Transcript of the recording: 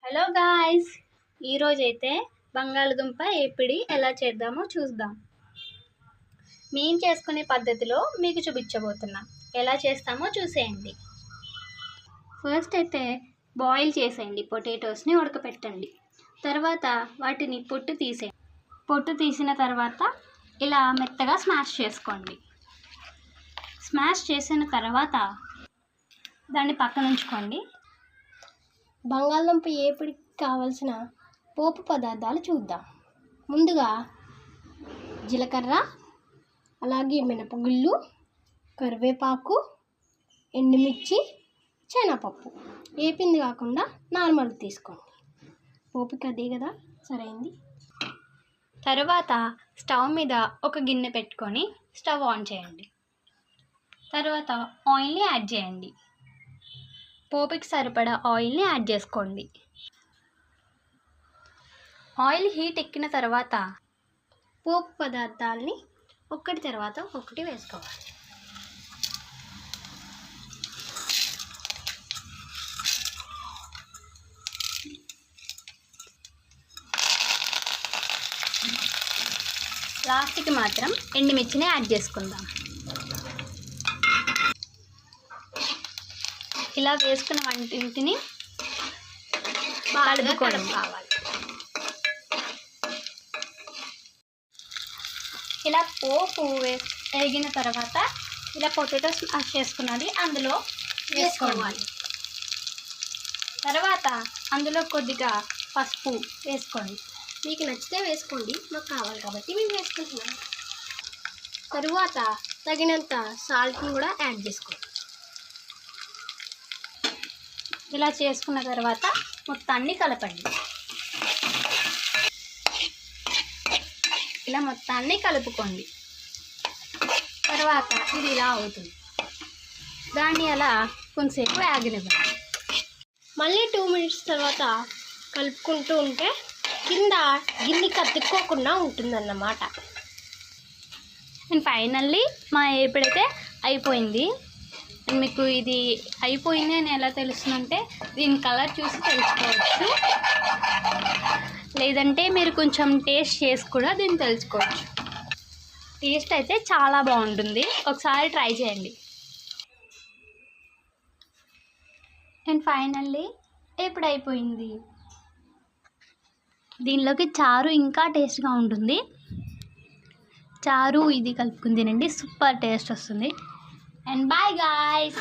Hello guys, ఈరోజైతే బంగాళదుంప ఏపిడి ఎలా చేద్దామో చూద్దాం. మేము చేసుకునే పద్ధతిలో మీకు చూపించబోతున్నా. ఎలా చేస్తామో చూసేయండి. ఫస్ట్ అయితే బాయిల్ చేసేయండి, పొటాటోస్ని ఉడకపెట్టండి. తర్వాత వాటిని పొట్టు తీసేయండి. పొట్టు తీసిన తర్వాత ఇలా మెత్తగా స్మాష్ చేసుకోండి. స్మాష్ చేసిన తర్వాత దాన్ని పక్కన ఉంచుకోండి. బంగాళదుంప ఏపిడికి కావలసిన పోపు పదార్థాలు చూద్దాం. ముందుగా జీలకర్ర, అలాగే మినపగుళ్ళు, కరివేపాకు, ఎండుమిర్చి, శనగపప్పు. ఏపింది కాకుండా నార్మల్ తీసుకోండి. పోపుకి అదే కదా సరైంది. తర్వాత స్టవ్ మీద ఒక గిన్నె పెట్టుకొని స్టవ్ ఆన్ చేయండి. తర్వాత ఆయిల్ని యాడ్ చేయండి. పోపుకి సరిపడా ఆయిల్ని యాడ్ చేసుకోండి. ఆయిల్ హీట్ ఎక్కిన తర్వాత పోపు పదార్థాలని ఒకటి తర్వాత ఒకటి వేసుకోవాలి. లాస్ట్కి మాత్రం ఎండుమిర్చిని యాడ్ చేసుకుందాం. ఇలా వేసుకున్న వంటింటిని కలుపుకోవాలి. ఇలా పోపు వేగిన తర్వాత ఇలా పొటాటోస్ స్మాష్ చేసుకున్నది అందులో వేసుకోవాలి. తర్వాత అందులో కొద్దిగా పసుపు వేసుకోండి. మీకు నచ్చితే వేసుకోండి, మాకు కావాలి కాబట్టి మేము వేసుకుంటున్నాం. తరువాత తగినంత సాల్ట్ని కూడా యాడ్ చేసుకోండి. ఇలా చేసుకున్న తర్వాత మొత్తాన్ని కలపండి. ఇలా మొత్తాన్ని కలుపుకోండి. తర్వాత ఇది ఇలా అవుతుంది. దాన్ని అలా కొంతసేపు ఆగనివ్వండి. మళ్ళీ 2 minutes తర్వాత కలుపుకుంటూ ఉంటే కింద గిన్నె కత్తుక్కోకుండా ఉంటుందన్నమాట. అండ్ ఫైనల్లీ మా ఏపిడైతే అయిపోయింది. అండ్ మీకు ఇది అయిపోయింది అని ఎలా తెలుస్తుందంటే దీని కలర్ చూసి తెలుసుకోవచ్చు, లేదంటే మీరు కొంచెం టేస్ట్ చేసి కూడా దీన్ని తెలుసుకోవచ్చు. టేస్ట్ అయితే చాలా బాగుంటుంది, ఒకసారి ట్రై చేయండి. అండ్ ఫైనల్లీ ఎప్పుడు అయిపోయింది. దీనిలోకి చారు ఇంకా టేస్ట్గా ఉంటుంది. చారు ఇది కలుపుకుని తినండి, సూపర్ టేస్ట్ వస్తుంది. And bye guys.